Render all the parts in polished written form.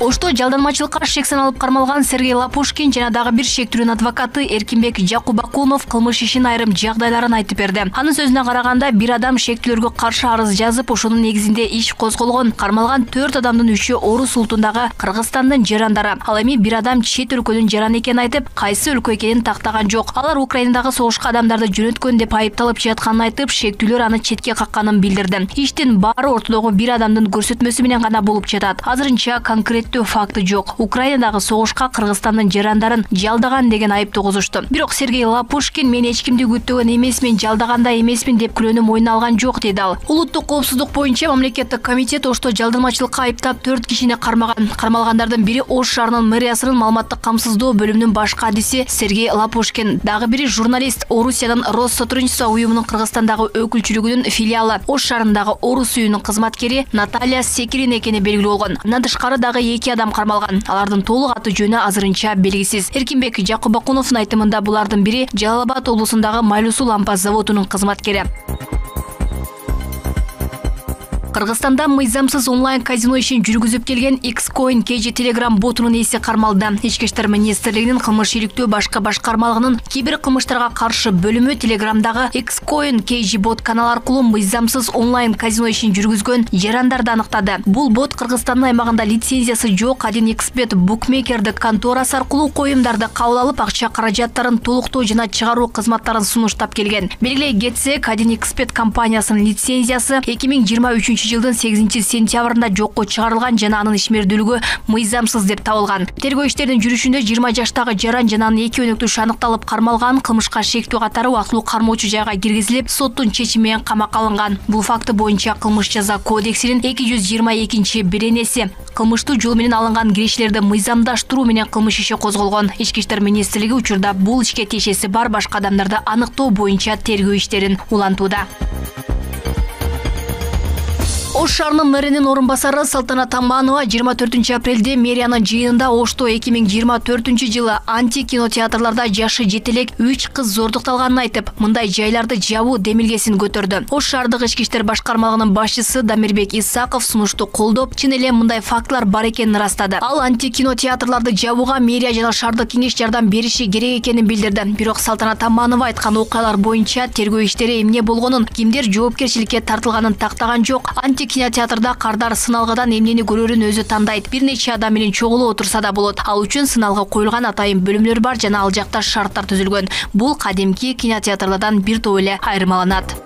Ошто жалданмачылыкка шек саналып кармалган Сергей Лапушкин жана дагы бир шектүүнүн адвокаты Эркинбек Жакубакулов кылмыш ишинин айрым жагдайларын айтып берди. Анын сөзүнө караганда, бир адам шектүүлөргө каршы арыз жазып, ошонун негизинде иш козголгон. Кармалган 4 адамдын 3-ü Орус улутундагы Кыргызстандын жарандары. Ал эми бир адам чет өлкөнүн жараны экенин айтып, кайсы өлкө экенин тактаган жок. Алар Украинадагы согушка адамдарды жөнөткөн деп айыпталып жатканын айтып, шектүүлөр аны четке какканын билдирди. Иштин баары ортодогу бир адамдын көрсөтмөсү менен гана болуп жатат. Азырынча конкреттүү факты жок. Украинадагы согушка Кыргызстандын жарандарын жалдаган деген айып тогузушту. Бирок Сергей Лапушкин мен эч кимди күттөгөн эмесмин, жалдаганда эмесмин деп күлөөнү мойнуна алган жок деди ал. Улуттук коопсуздук боюнча мамлекеттик комитет Ошто жалданмачылыкка айыптап 4 кишини кармаган. Кармалгандардын бири Ош шаарынын мэриясынын маалыматтык камсыздоо бөлүмүнүн баш кадиси Сергей Лапушкин, дагы бири журналист Орусиянын Россотрудничество уюмунун Кыргызстандагы өкүлчүлүгүнүн филиалы Ош шаарындагы Орус үйүнүн кызматкери Наталья Секирин экени белгилүү болгон. Андан тышкары дагы 2 адам кармалган. Алардын толук аты жөнү азырынча белгисиз. Эркинбек Жакубакуловдун айтымында булардын бири Жалал Абад облусундагы Майлуу лампа заводунун кызматкери. Кыргызстанда мыйзамсыз онлайн казино ишин жүргүзүп келген X-Coin KG Telegram ботунун ээси кармалды. Ички иштер министрлигинин кылмыш иликтөө башка башкармалыгынын кибер кылмыштарга каршы бөлүмү Telegramдагы X-Coin KG бот канал аркылуу мыйзамсыз онлайн казино ишин жүргүзгөн жарандарды аныктады. Бул бот Кыргызстандын аймагында лицензиясы жок 1xbet букмекердик конторасы аркылуу коюмдарды кабыл алып, акча каражаттарын толуктоо жана чыгаруу кызматтарын сунуштап келген. Белгилей кетсек, 1xbet компаниясынын лицензиясы 2023 жылдын 8-сентябрында жокко чыгарылган жана анын ишмердүүлүгү мыйзамсыз деп табылган. Тергөө иштеринин жүрүшүндө 20 жаштагы жаран жана анын 2 өнөктөшү аныкталып кармалган. Кылмышка шектүү катары убактылуу кармоочу жайга киргизилип, соттун чечими менен камакка алынган. Бул факты боюнча Кылмыш жаза кодексинин 222-беренеси кылмыштуу жол менен алынган кириштерди мыйзамдаштыруу менен кылмыш иши козголгон. Ички иштер министрлиги учурда бул ишке тиешеси бар башка адамдарды аныктоо боюнча тергөө иштерин улантууда. Ош шаарынын мэринин орун басары Салтанат Аманова 24-апрелде мэриянын жыйынында Ошто 2024 жылы анти-кинотеатрларда жашы жетелек 3 кыз зордукталганын айтып, мындай жайларды жабуу демилгесин көтөрдү. Ош шаардык ички иштер башкармалыгынын башчысы Дамирбек Исаков сунушту колдоп, чын эле мындай фактылар бар экенин ырастады. Ал анти-кинотеатрларды жабууга мэрия жана шаардык кеңеш жардам бериши керек экенин билдирди. Бирок Салтанат Аманова айткан окуялар боюнча тергөө иштери эмне болгонун, кимдер жоопкерчиликке тартылганын тактаган жок. Кинотеатрда кардар сыналгыдан эмнени көрөрүн өзү тандайт. Бир нече адам менен чогулуп отурса да болот. Ал үчүн сыналга коюлган атайын бөлүмдөр бар жана ал жакта шарттар түзүлгөн. Бул кадимки кинотеатрлардан бир топ эле айырмаланат.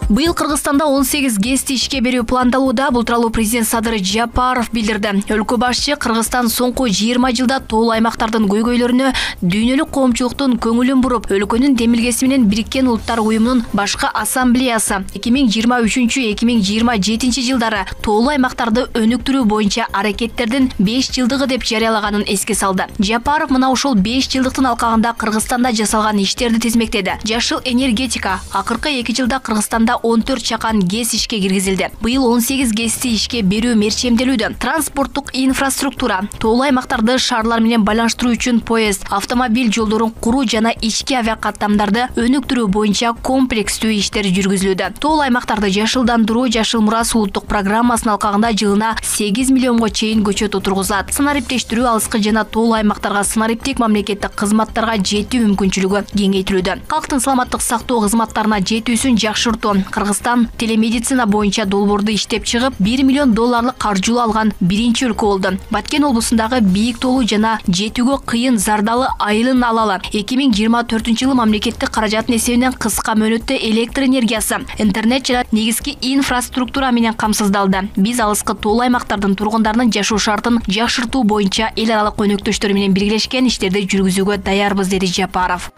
Быйыл Кыргызстанда 18 ГЭСти ишке берүү пландалууда. Бул тууралуу президент Садыр Жапаров билдирди. Өлкө башчы Кыргызстан соңку 20 жылда тоол аймактардын көйгөйлөрүнө дүйнөлүк коомчулуктун көңүлүн буруп, өлкөнүн демилгеси менен Бириккен Улуттар уюмунун башкы ассамблеясы 2023-2027 жылдары тоол аймактарды өнүктүрүү боюнча аракеттердин 5 жылдыгы деп жарыялаганын эске салды. Жапаров мына ошол 5 жылдыктын алкагында Кыргызстанда жасалган иштерди тизмектеди. Жашыл энергетика. Акыркы 2 жылда Кыргызстанда 14 чакан ГЭС ишке киргизилди. Быйыл 18 ГЭСти ишке берүү мерчемделүүдө. Транспорттук инфраструктура, тоол аймактарды шаарлар менен байланыштыруу үчүн поезд, автомобиль жолдорун куруу жана ички авиакаттамдарды өнүктүрүү боюнча комплекстүү иштер жүргүзүлүүдө. Тоол аймактарды жашылдандыруу Жашыл Мурас улуттук программасынын алкагында жылына 8 миллионго чейин көчөт отургузат. Санариптештирүү алыскы жана тоол аймактарга санариптик мамлекеттик кызматтарга жетүү мүмкүнчүлүгү кеңейтилүүдө. Калктын саламаттык сактоо кызматтарына жетүүсүн жакшыртуу. Кыргызстан телемедицина боюнча долбоорду иштеп чыгып, $1 миллион каржылоо алган биринчи өлкө болду. Баткен облусундагы бийик тоолуу жана жетүүгө кыйын Зардалы айылын алалы 2024 жылы мамлекеттик каражаттын эсебинен кыска мөөнөттө электр энергиясы, интернет жана негизги инфраструктура менен камсыздалды. Биз алыскы тоол аймактардын тургундарынын жашоо шартын жакшыртуу боюнча эл аралык өнөктөштөр менен биргелешкен иштерди жүргүзүүгө даярбыз, деди Жапаров.